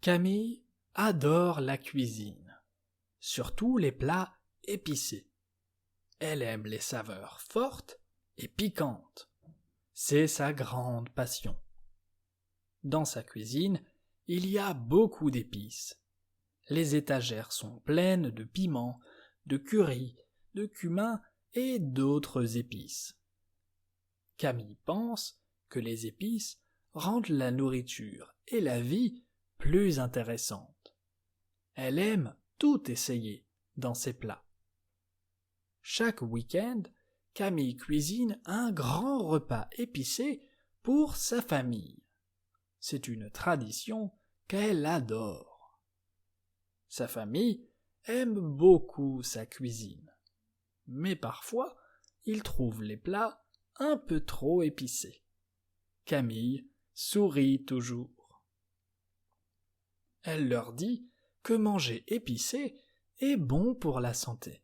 Camille adore la cuisine, surtout les plats épicés. Elle aime les saveurs fortes et piquantes. C'est sa grande passion. Dans sa cuisine, il y a beaucoup d'épices. Les étagères sont pleines de piments, de curry, de cumin et d'autres épices. Camille pense que les épices rendent la nourriture et la vie plus intéressantes. Elle aime tout essayer dans ses plats. Chaque week-end, Camille cuisine un grand repas épicé pour sa famille. C'est une tradition qu'elle adore. Sa famille aime beaucoup sa cuisine, mais parfois ils trouvent les plats un peu trop épicés. Camille sourit toujours. Elle leur dit que manger épicé est bon pour la santé.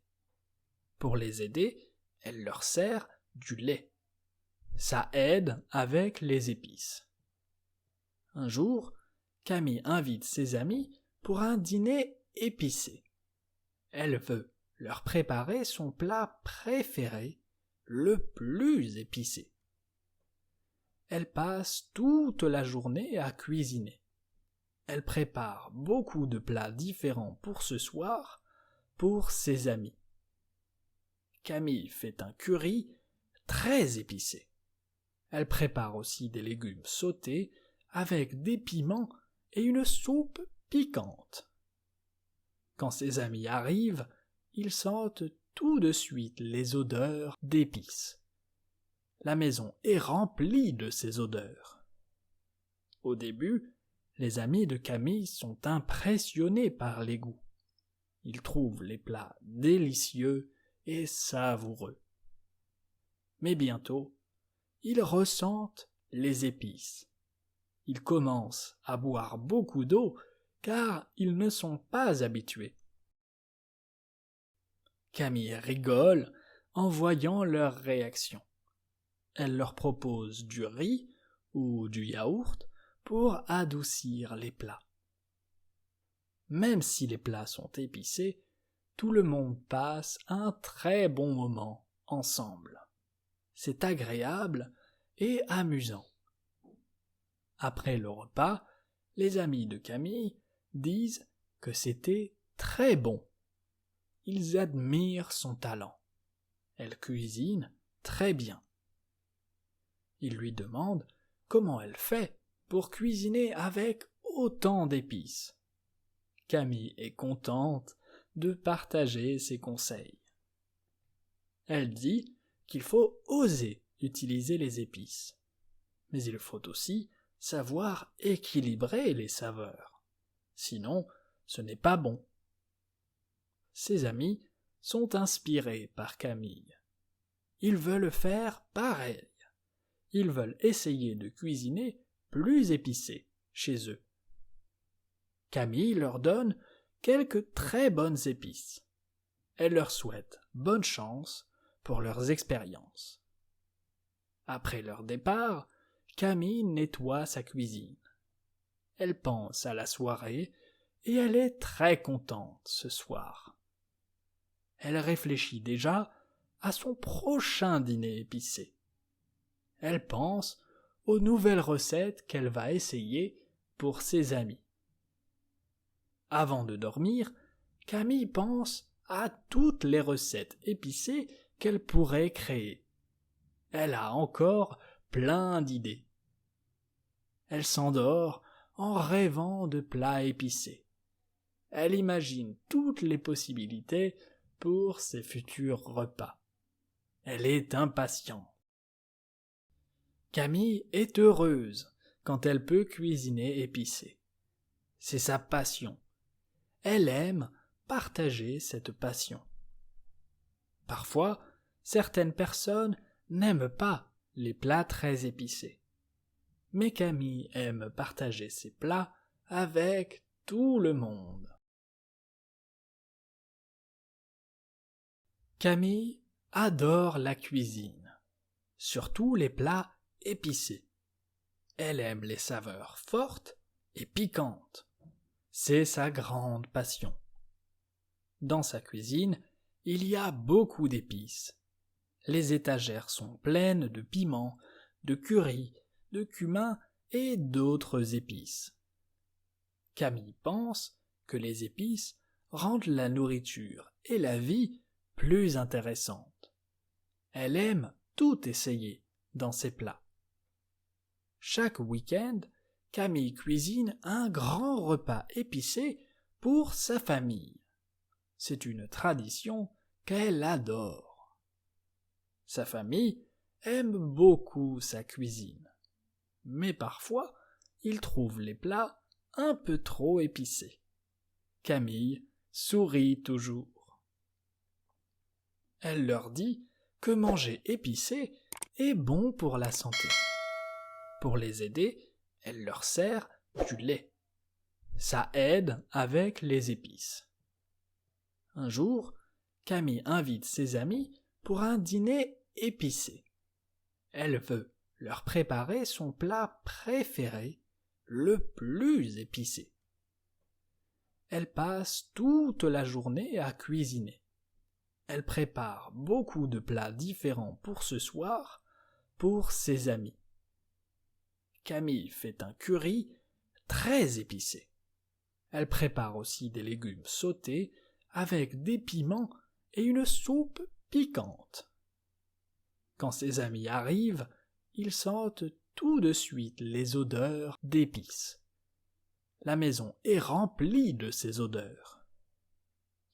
Pour les aider, elle leur sert du lait. Ça aide avec les épices. Un jour, Camille invite ses amis pour un dîner épicé. Elle veut leur préparer son plat préféré, le plus épicé. Elle passe toute la journée à cuisiner. Elle prépare beaucoup de plats différents pour ce soir, pour ses amis. Camille fait un curry très épicé. Elle prépare aussi des légumes sautés avec des piments et une soupe piquante. Quand ses amis arrivent, ils sentent tout de suite les odeurs d'épices. La maison est remplie de ces odeurs. Au début, les amis de Camille sont impressionnés par les goûts. Ils trouvent les plats délicieux et savoureux. Mais bientôt, ils ressentent les épices. Ils commencent à boire beaucoup d'eau car ils ne sont pas habitués. Camille rigole en voyant leur réaction. Elle leur propose du riz ou du yaourt pour adoucir les plats. Même si les plats sont épicés, tout le monde passe un très bon moment ensemble. C'est agréable et amusant. Après le repas, les amis de Camille disent que c'était très bon. Ils admirent son talent. Elle cuisine très bien. Ils lui demandent comment elle fait pour cuisiner avec autant d'épices. Camille est contente de partager ses conseils. Elle dit qu'il faut oser utiliser les épices, mais il faut aussi savoir équilibrer les saveurs. Sinon, ce n'est pas bon. Ses amis sont inspirés par Camille. Ils veulent faire pareil. Ils veulent essayer de cuisiner plus épicé chez eux. Camille leur donne quelques très bonnes épices. Elle leur souhaite bonne chance pour leurs expériences. Après leur départ, Camille nettoie sa cuisine. Elle pense à la soirée et elle est très contente ce soir. Elle réfléchit déjà à son prochain dîner épicé. Elle pense aux nouvelles recettes qu'elle va essayer pour ses amis. Avant de dormir, Camille pense à toutes les recettes épicées qu'elle pourrait créer. Elle a encore plein d'idées. Elle s'endort en rêvant de plats épicés. Elle imagine toutes les possibilités pour ses futurs repas. Elle est impatiente. Camille est heureuse quand elle peut cuisiner épicé. C'est sa passion. Elle aime partager cette passion. Parfois, certaines personnes n'aiment pas les plats très épicés. Mais Camille aime partager ses plats avec tout le monde. Camille adore la cuisine, surtout les plats épicés. Elle aime les saveurs fortes et piquantes. C'est sa grande passion. Dans sa cuisine, il y a beaucoup d'épices. Les étagères sont pleines de piments, de curry, de cumin et d'autres épices. Camille pense que les épices rendent la nourriture et la vie plus intéressantes. Elle aime tout essayer dans ses plats. Chaque week-end, Camille cuisine un grand repas épicé pour sa famille. C'est une tradition qu'elle adore. Sa famille aime beaucoup sa cuisine, mais parfois ils trouvent les plats un peu trop épicés. Camille sourit toujours. Elle leur dit que manger épicé est bon pour la santé. Pour les aider, elle leur sert du lait. Ça aide avec les épices. Un jour, Camille invite ses amis pour un dîner épicé. Elle veut leur préparer son plat préféré, le plus épicé. Elle passe toute la journée à cuisiner. Elle prépare beaucoup de plats différents pour ce soir, pour ses amis. Camille fait un curry très épicé. Elle prépare aussi des légumes sautés avec des piments et une soupe piquante. Quand ses amis arrivent, ils sentent tout de suite les odeurs d'épices. La maison est remplie de ces odeurs.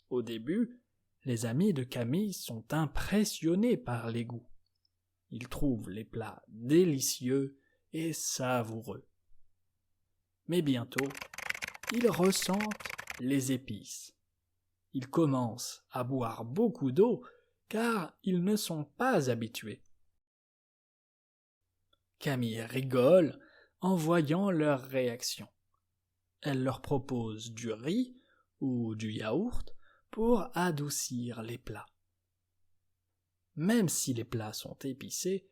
Au début, les amis de Camille sont impressionnés par les goûts. Ils trouvent les plats délicieux et savoureux. Mais bientôt, ils ressentent les épices. Ils commencent à boire beaucoup d'eau car ils ne sont pas habitués. Camille rigole en voyant leur réaction. Elle leur propose du riz ou du yaourt pour adoucir les plats. Même si les plats sont épicés,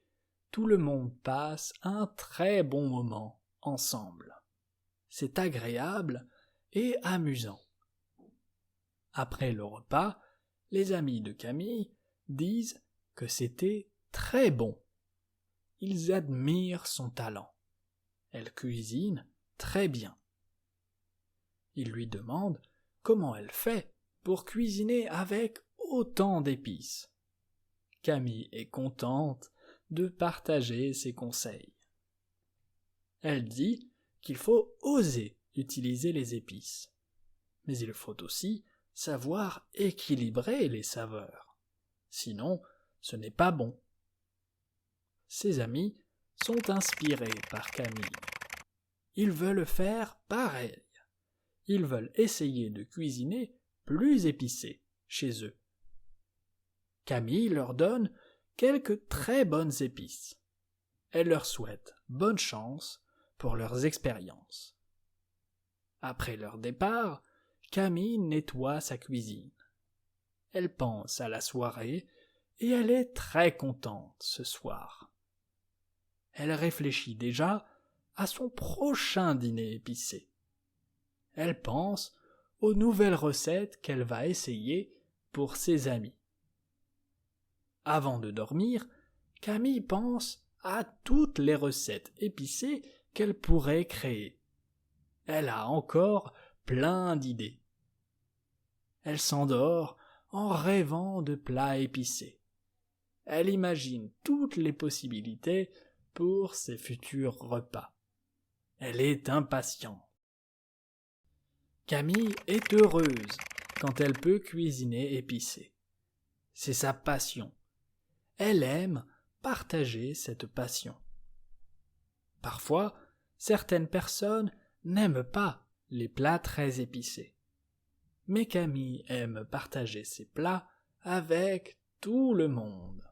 tout le monde passe un très bon moment ensemble. C'est agréable et amusant. Après le repas, les amis de Camille disent que c'était très bon. Ils admirent son talent. Elle cuisine très bien. Ils lui demandent comment elle fait pour cuisiner avec autant d'épices. Camille est contente de partager ses conseils. Elle dit qu'il faut oser utiliser les épices, mais il faut aussi savoir équilibrer les saveurs. Sinon, ce n'est pas bon. Ses amis sont inspirés par Camille. Ils veulent faire pareil. Ils veulent essayer de cuisiner plus épicé chez eux. Camille leur donne quelques très bonnes épices. Elle leur souhaite bonne chance pour leurs expériences. Après leur départ, Camille nettoie sa cuisine. Elle pense à la soirée et elle est très contente ce soir. Elle réfléchit déjà à son prochain dîner épicé. Elle pense aux nouvelles recettes qu'elle va essayer pour ses amis. Avant de dormir, Camille pense à toutes les recettes épicées qu'elle pourrait créer. Elle a encore plein d'idées. Elle s'endort en rêvant de plats épicés. Elle imagine toutes les possibilités pour ses futurs repas. Elle est impatiente. Camille est heureuse quand elle peut cuisiner épicé. C'est sa passion. Elle aime partager cette passion. Parfois, certaines personnes n'aiment pas les plats très épicés. Mais Camille aime partager ses plats avec tout le monde.